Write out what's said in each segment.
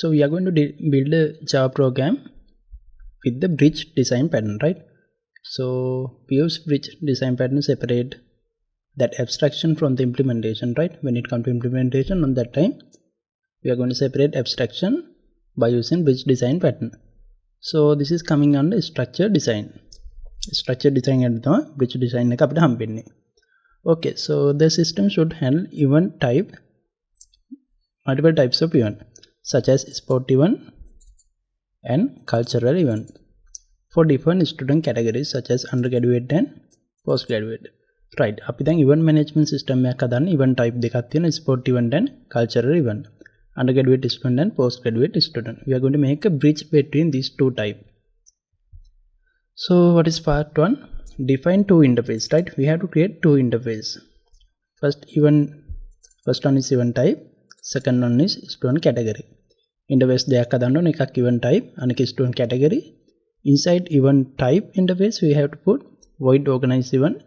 So we are going to build a Java program with the bridge design pattern, right? So we use bridge design pattern to separate that abstraction from the implementation, right? When it comes to implementation, on that time we are going to separate abstraction by using bridge design pattern. So this is coming under structure design. Structure design and the bridge design එක අපිට හම්බෙන්නේ. Okay, so the system should handle event type, multiple types of event such as sport event and cultural event for different student categories such as undergraduate and postgraduate. Right, අපි දැන් event management system එකක් හදන්න event type දෙකක් තියෙනවා, sport event and cultural event, undergraduate student and postgraduate student. We are going to make a bridge between these two types. So what is part 1? Define two interface, right? We have to create two interface. First one is event type, second one is student category. Interface දෙකක් හදන්න ඕන, එකක් event type අනික student category. Inside event type interface we have to put void organize event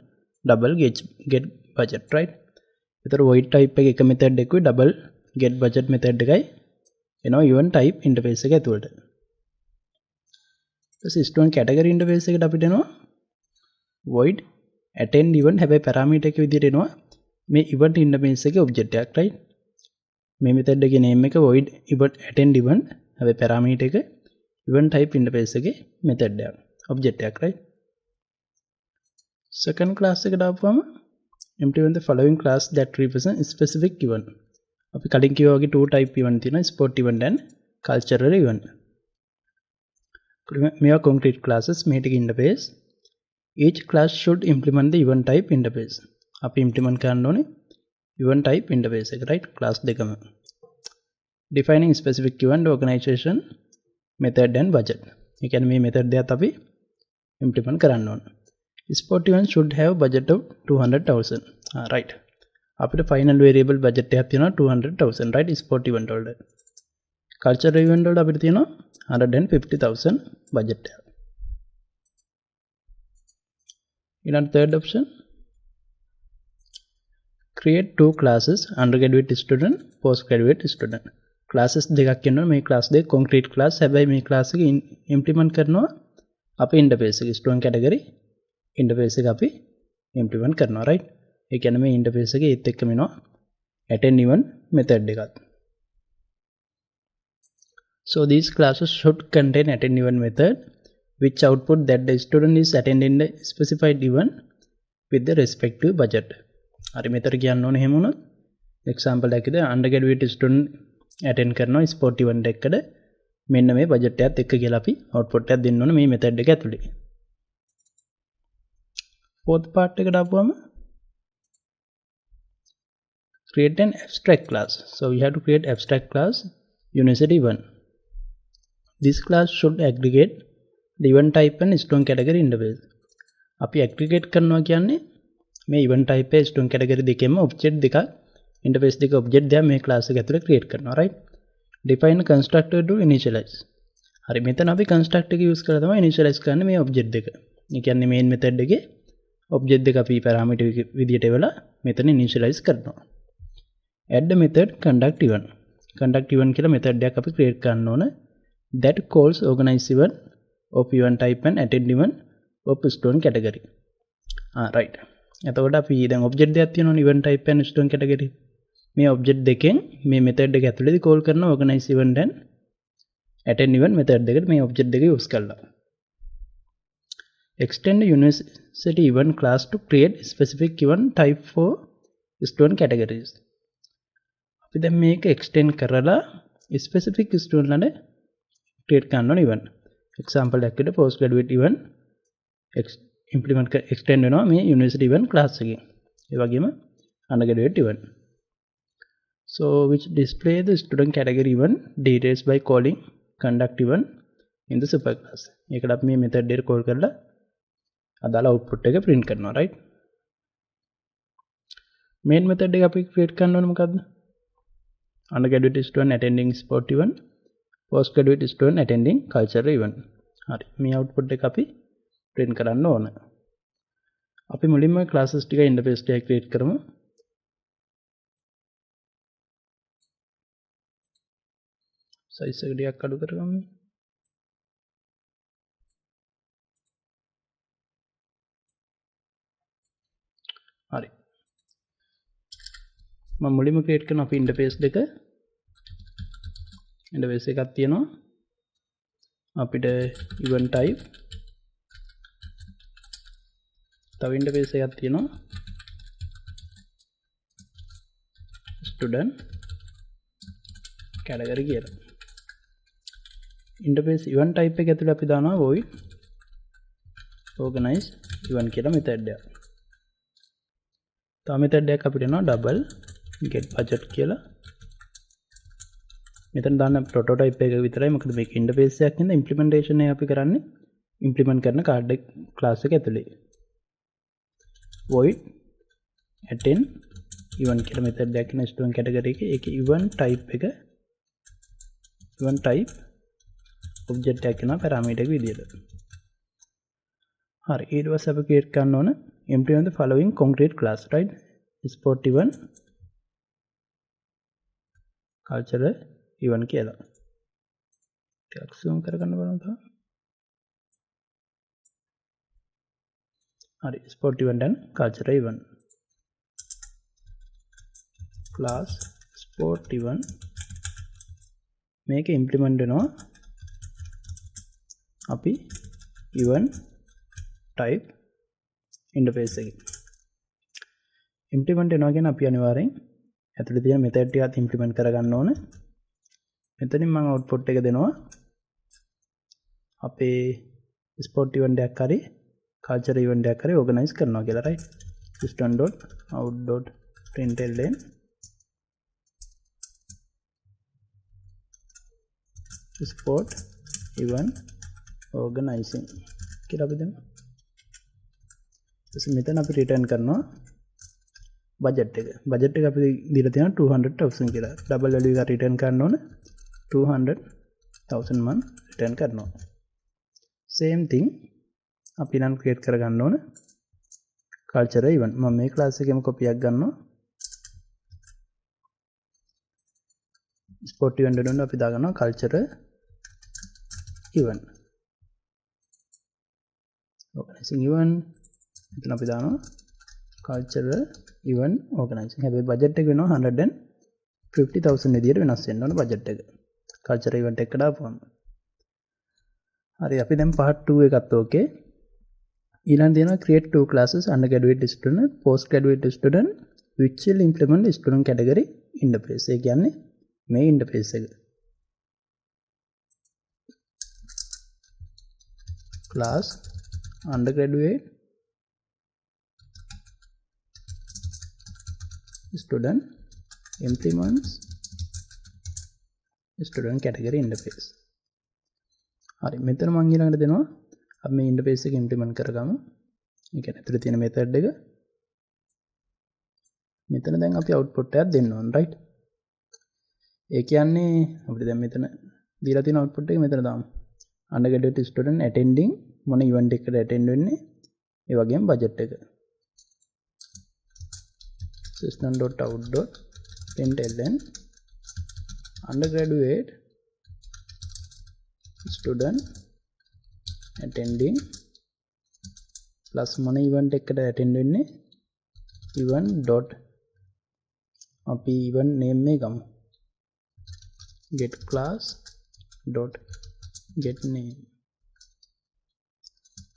double get budget, right? ඒතර void type එක method එකකුයි double get budget method එකයි එනවා event type interface එක ඇතුළට. ඊට student category interface එකට අපිට එනවා void attend event, හැබැයි parameter එක විදිහට එනවා මේ event interface එකේ object එකක්, right? මේ method එකේ name එක void event attend event, හැබැයි parameter එක event type interface එකේ method එකක්, object එකක්, right? Second class එකට ආපුවම implement the following class that represent specific event. අපි කලින් කිව්වා වගේ two type event තියෙනවා, sport event and cultural event. මේවා concrete classes, මේ ටික interface. Each class should implement the event type interface. අපි implement කරන්න ඕනේ event type interface එක, right? class දෙකම. Defining specific event, organization, method and budget. ඒ කියන්නේ මේ method දෙකත් අපි implement කරන්න ඕන. Sport event should have budget of 200,000. right. අපිට final variable budget එකක් තියෙනවා 200,000, right? sport event වලට. cultural event වලට අපිට තියෙනවා 150,000 budget එකක්. In third option, create two classes, undergraduate student, postgraduate student. Classes දෙකක් කියනවා, මේ class දෙක concrete class, හැබැයි මේ class එක implement කරනවා අපේ interface එක, student category interface එක අපි implement කරනවා, right? ඒ කියන්නේ මේ interface එකේ ඒත් එක්කම එනවා attend event method එකත්. So these classes should contain attend event method which output that the student is attending the specified event with the respective budget. හරි, මෙතන කියන්න ඕනේ එහෙම වුණොත් example එකකද undergraduate student attend කරනවා sport event එකකට, මෙන්න මේ budget එකත් එක්ක කියලා අපි output එකක් දෙන්න ඕනේ මේ method එක ඇතුලේ. Fourth part එකට ආපුවම create an abstract class. So we have to create abstract class UniversityEvent. This class should aggregate the event type and student category interface. අපි aggregate කරනවා කියන්නේ මේ event type එක student category දෙකෙන්ම object දෙකක්, interface දෙක object දෙකක් මේ class එක ඇතුලේ create කරනවා, right? Define a constructor to initialize. හරි, මෙතන අපි constructor එක use කරලා තමයි initialize කරන්නේ මේ object දෙක. ඒ කියන්නේ main method එකේ object දෙක අපි parameter විදියට එවලා මෙතන initialize කරනවා. Add the method conduct event. Conduct event කියලා method එකක් අපි create කරන්න ඕන that calls organize event of event type and attend event of student category. right. එතකොට අපි දැන් object දෙකක් තියෙනවනේ event type and student category. මේ object දෙකෙන් මේ method එක ඇතුළේදී call කරන organize event and attend event method දෙකට මේ object දෙක use කරලා. Extend the university event class to create specific event type for student categories. අපි දැන් මේක extend කරලා specific student ලාට create කරන්න ඕන event. example එකකට postgraduate event implement extend වෙනවා මේ university event class එකේ. ඒ වගේම undergraduate event. So which display the student category event details by calling conduct event in the superclass. ඒකට අපි මේ method එක call කරලා අදාළ output එක print කරනවා, right? main method එක අපි create කරන්න ඕනේ මොකද්ද? undergraduate student attending sport event, postgraduate student attending cultural event. හරි, මේ output එක අපි print කරන්න ඕන. අපි මුලින්ම classes ටික interface ටික create කරමු. size එක ටිකක් අඩු කරගමු. හරි. මම මුලින්ම ක්‍රියේට් කරන අපේ ඉන්ටර්ෆේස් දෙක. ඉන්ටර්ෆේස් එකක් තියෙනවා. අපිට event type තව ඉන්ටර්ෆේස් එකක් තියෙනවා. student category කියලා. ඉන්ටර්ෆේස් event type එක ඇතුළේ අපි දානවා void organize event කියලා method එකක්. තව method එකක් අපිට එනවා double get budget කියලා. මෙතන දාන්න prototype එක විතරයි. මොකද මේක ඉන්ටර්ෆේස් එකක් නේද implementation එක අපි කරන්නේ implement කරන card එක class එක ඇතුලේ. void attend event කියලා method එකක් නේ student category එකේ. ඒකේ event type එක event type object එකක් වෙනවා parameter එක විදියට. හරි ඊට පස්සේ අපි create කරන්න ඕන implement the following concrete class right sport event cultural event කියලා. ටිකක් zoom කරගන්න බලමු තා. හරි sport event and cultural event class sport event මේක implement වෙනවා අපි event type interface එකේ. implement වෙනවා කියන්නේ අපි අනිවාර්යෙන් ඇතුලේ තියෙන method ටිකත් implement කරගන්න ඕන. මෙතනින් මම output එක දෙනවා අපේ sport event එකක් හරි culture event එකක් හරි organize කරනවා කියලා right system.out.println sport event organizing කියලා අපි දෙමු. ඊට මෙතන අපි return කරනවා budget එක. budget එක අපි දීලා තියෙනවා 200,000 කියලා. double value එක return කරන්න ඕන 200,000 මම return කරනවා. same thing අපි නම් create කරගන්න ඕන culture event. මම මේ class එකේම copy එකක් ගන්නවා. sport event වලට අපි දාගන්නවා culture event. organizing event මෙතන අපි දානවා culture event organizing. හැබැයි budget එක වෙනවා 150,000 විදියට වෙනස් වෙන්න ඕන budget එක. culture event එකට දාපුවම. හරි අපි දැන් part 2 එකත් ඕකේ. ඊළඟ දෙනවා create two classes undergraduate student postgraduate student which will implement student category interface. ඒ කියන්නේ මේ interface එක. class undergraduate student implements student category interface. හරි මෙතන මම ඊළඟට දෙනවා අපි මේ interface එක implement කරගමු. ඒ කියන්නේ ඇතුලේ තියෙන method එක. මෙතන දැන් අපි output එකක් දෙන්න ඕන right. ඒ කියන්නේ අපිට දැන් මෙතන දීලා තියෙන output එක මෙතන දාමු. undergraduate student attending මොන event එකකට attend වෙන්නේ. ඒ වගේම budget එක. system.out.println undergraduate student attending plus මොන event එකකට attend වෙන්නේ event dot අපි event name එක ගමු get class dot get name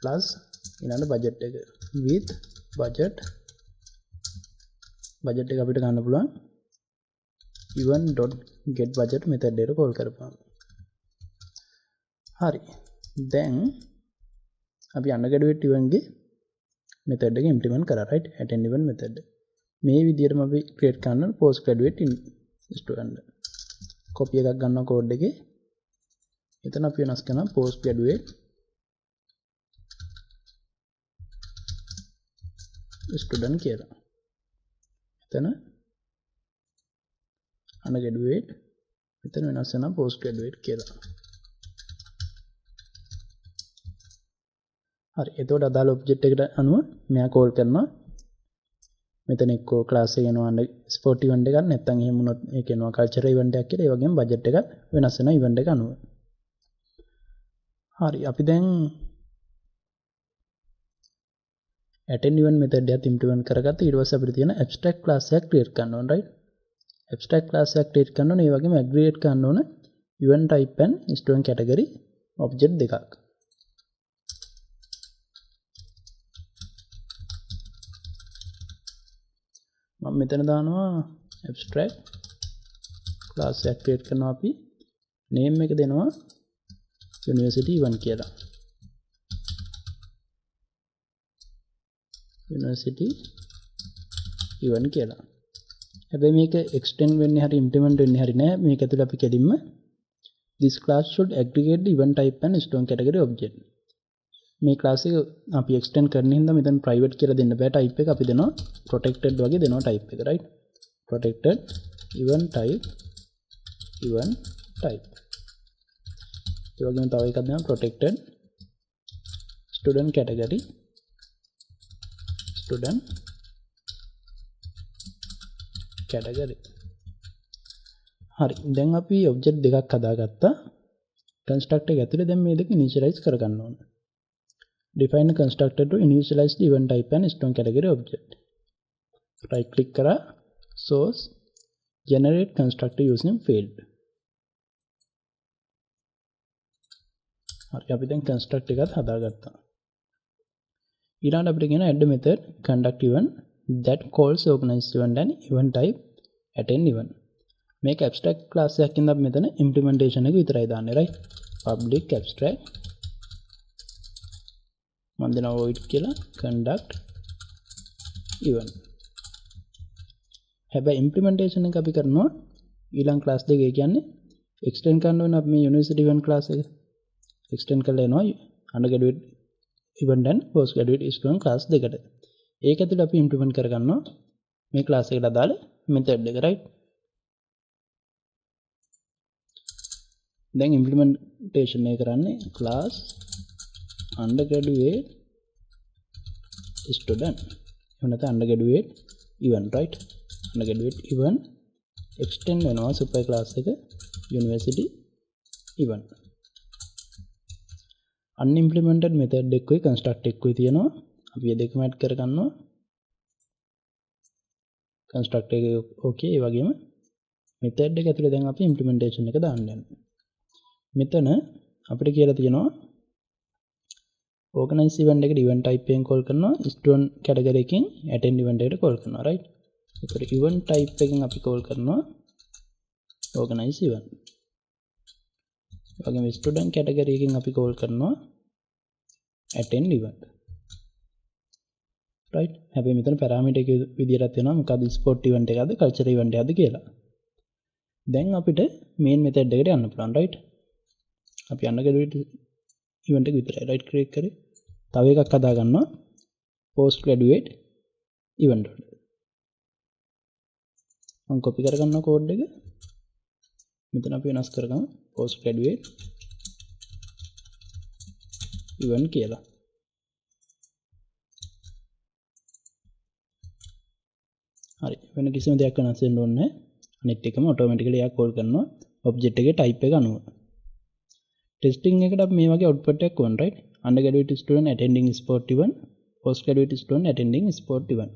plus ඊළඟ budget එක with budget එක අපිට ගන්න පුළුවන් event dot get budget method එකට call කරපුවාම. හරි දැන් අපි undergraduate event ගේ method එක implement කරා right attend event method. මේ විදිහටම අපි create කරන postgraduate student copy එකක් ගන්නවා code එකේ. එතන අපි වෙනස් කරනවා postgraduate student කියලා. එතන undergraduate මෙතන වෙනස් වෙනවා postgraduate කියලා. හරි එතකොට අදාළ ඔබ්ජෙක්ට් එකට අනුව මෙයා කෝල් කරනවා මෙතන එක්කෝ ක්ලාස් එක යනවා ස්පෝර්ට් ඉවෙන්ට් එකක් නැත්නම් එහෙම වුණොත් ඒක යනවා කල්චරල් ඉවෙන්ට් එකක් කියලා. ඒ වගේම බජට් එක වෙනස් වෙනවා ඉවෙන්ට් එක අනුව. හරි අපි දැන් attend event method එකත් implement කරගත්තා. ඊට පස්සේ අපිට තියෙන abstract class එකක් create කරන්න ඕන right. abstract class එකක් create කරන්න ඕන. ඒ වගේම aggregate කරන්න ඕන event type and student category object දෙකක්. මම මෙතන දානවා abstract class එකක් create කරනවා අපි. name එක දෙනවා UniversityEvent කියලා. UniversityEvent කියලා. හැබැයි මේක extend වෙන්නේ හරි implement වෙන්නේ හරි නෑ. මේක ඇතුළේ අපි කෙලින්ම this class should aggregate the event type and student category object. මේ class එක අපි extend කරන හින්දා මෙතන private කියලා දෙන්න බෑ. type එක අපි දෙනවා protected වගේ දෙනවා type එක right. protected event type ඒ වගේම තව එකක් දෙනවා protected student category හරි දැන් අපි ඔබ්ජෙක්ට් දෙකක් හදාගත්තා. constructor එක ඇතුලේ දැන් මේ දෙක initialize කරගන්න ඕන. define a constructor to initialize the event type and student category object. right click කරා source generate constructor using field. හරි අපි දැන් constructor එකත් හදාගත්තා. ඊළඟට අපිට කියන add method conduct event that calls organized event and event type attend event. මේක abstract class එකක් ඉඳන් මෙතන implementation එක විතරයි දාන්නේ right. public abstract මම දෙනවා void කියලා conduct event. හැබැයි implementation එක අපි කරනවා ඊළඟ class දෙකේ කියන්නේ extend කරන්න ඕන අපි මේ university event class එක extend කරලා එනවා undergraduate event and postgraduate student class දෙකට. ඒක ඇතුළේ අපි implement කරගන්නවා මේ class එකට අදාළ method එක right. දැන් implementation එක කරන්නේ class undergraduate student එහෙම නැත්නම් undergraduate event right. undergraduate event extend වෙනවා super class එක university event. unimplemented method එකකුයි construct එකකුයි තියෙනවා. අපි මේ දෙකම add කරගන්නවා. construct එක okay ඒ වගේම method එක ඇතුලේ දැන් අපි implementation එක දාන්න යනවා. මෙතන අපිට කියලා තියෙනවා organize event එකට event type එකෙන් call කරනවා student category එකෙන් attend event එකට call කරනවා right. ඒතර event type එකෙන් අපි call කරනවා organize event. ඒ වගේම student category එකෙන් අපි call කරනවා attend event right. හැබැයි මෙතන parameter එක විදියටත් වෙනවා මොකද sport event එකක්ද culture event එකක්ද කියලා. දැන් අපිට main method එකට යන්න පුළුවන් right. අපි undergraduate event එක විතරයි right create කරේ. තව එකක් හදා ගන්නවා postgraduate event වල. මම copy කරගන්නවා code එක. මෙතන අපි වෙනස් කරගමු postgraduate event කියලා. හරි වෙන කිසිම දෙයක් වෙනස් වෙන්න ඕනේ නැහැ. අනිත් එකම automatically එයා call කරනවා object එකේ type එක අනුව. testing එකට අපි මේ වගේ output එකක් ඕන right. undergraduate student attending sport event postgraduate student attending sport event.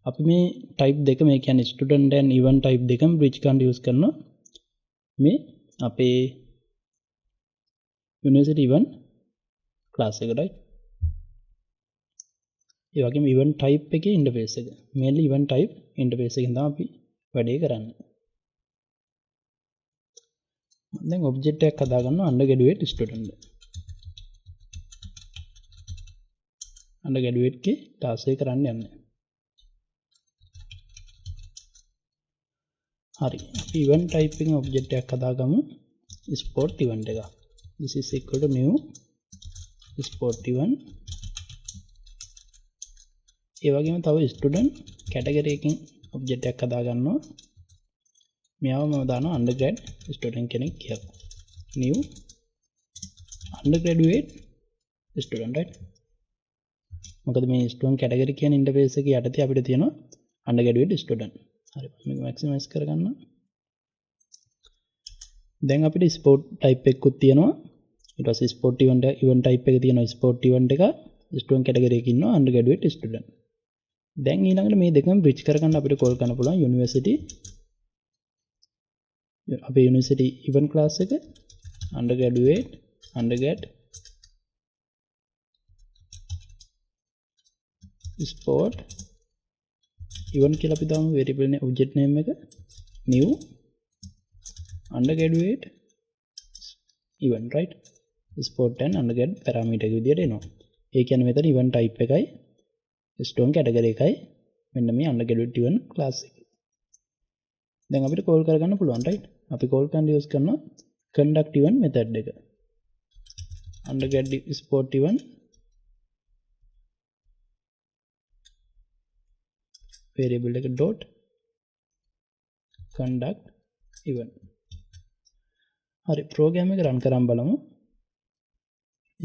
අපි මේ type දෙක මේ කියන්නේ student and event type දෙකම bridge කරන්න use කරනවා මේ අපේ university event class එක right. ඒ වගේම event type එකේ interface එක mainly event type interface එකෙන් තමයි අපි වැඩේ කරන්නේ. දැන් object එකක් හදා ගන්නවා undergraduate student. undergraduate के task එක කරන්න යන්නේ. හරි අපි event type එකෙන් object එකක් හදාගමු sport event එක. this is equal to new sport event. ඒ වගේම තව student category එකකින් object එකක් හදාගන්නවා. මෙයාව මම දානවා undergrad student කෙනෙක් කියලා. new undergraduate student right. මොකද මේ student category කියන interface එක යටතේ අපිට තියෙනවා undergraduate student. හරි මේක මැක්සිමයිස් කරගන්න. දැන් අපිට ස්පෝර්ට් ටයිප් එකකුත් තියෙනවා. ඊට පස්සේ ස්පෝර්ට් ඉවෙන්ට් ටයිප් එක තියෙනවා ස්පෝර්ට් ඉවෙන්ට් එක ස්ටුඩන්ට් කැටගරි එකේ ඉන්නවා undergraduate student. දැන් ඊළඟට මේ දෙකම බ්‍රිජ් කරගන්න අපිට කෝල් කරන්න පුළුවන් යුනිවර්සිටි අපේ යුනිවර්සිටි ඉවෙන්ට් ක්ලාස් එක undergrad sport event කියලා අපි දාමු variable name object name එක new undergraduate event right sport and undergrad parameter එක විදියට එනවා. ඒ කියන්නේ මෙතන event type එකයි student category එකයි මෙන්න මේ undergraduate event class එක. දැන් අපිට call කරගන්න පුළුවන් right. අපි call කරන්න use කරනවා conduct event method එක. undergrad sport event variable එක dot conduct event. හරි program එක run කරන් බලමු.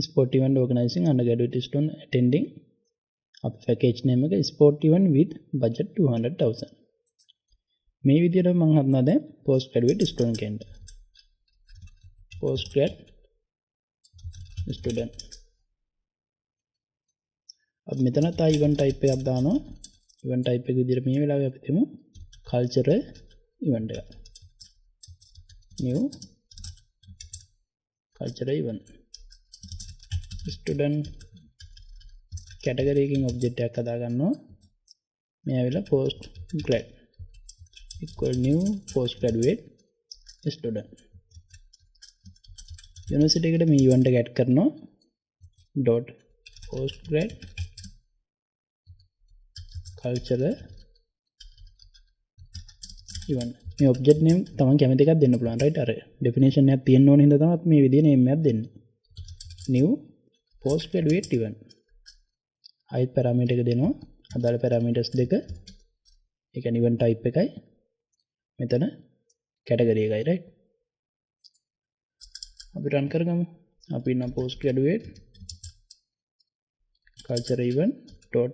sport event organizing undergraduate student attending අප package name එක sport event with budget 200,000. මේ විදිහට මම හදනවා දැන් postgraduate student කෙනෙක්. postgrad student. අපි මෙතන තා event type එකක් දානවා. event type එක විදිහට මේ වෙලාවේ අපි දෙමු cultural event එක. new cultural event. student category එකකින් object එකක් හදා ගන්නවා. මේ ඇවිල්ලා postgrad equal new postgraduate student. University එකට මේ event එක add කරනවා dot postgrad cultural event. මේ object name තමන් කැමති එකක් දෙන්න පුළුවන් right. අර definition එකක් තියෙන්න ඕන හින්දා තමයි මේ විදිහේ name එකක් දෙන්නේ. new postgraduate event. height parameter එක දෙනවා. අදාළ parameters දෙක. ඒ කියන්නේ event type එකයි මෙතන category එකයි right. අපි run කරගමු. අපි ඉන්න postgraduate cultural event dot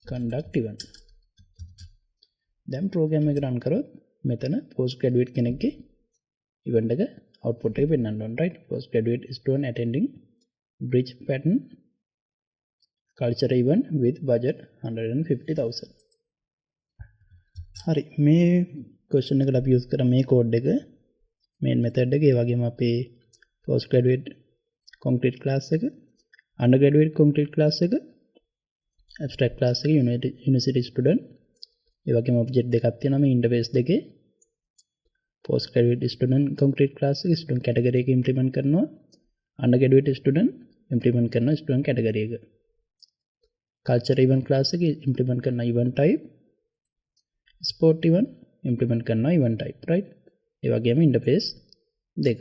conduct event. දැන් program එක run කරොත් මෙතන postgraduate කෙනෙක්ගේ event එක output එක පෙන්වන්න ඕන right. postgraduate student attending bridge pattern culture event with budget 150,000. හරි මේ question එකට අපි use කරා මේ code එක main method එක ඒ වගේම අපේ postgraduate concrete class එක undergraduate concrete class එක abstract class එක university student ඒ වගේම object දෙකක් තියෙනවා මේ interface දෙකේ postgraduate student concrete class එක student category එක implement කරනවා undergraduate student implement කරනවා student category එක culture event class එක implement කරනවා event type sport event implement කරනවා event type right. ඒ වගේම interface දෙක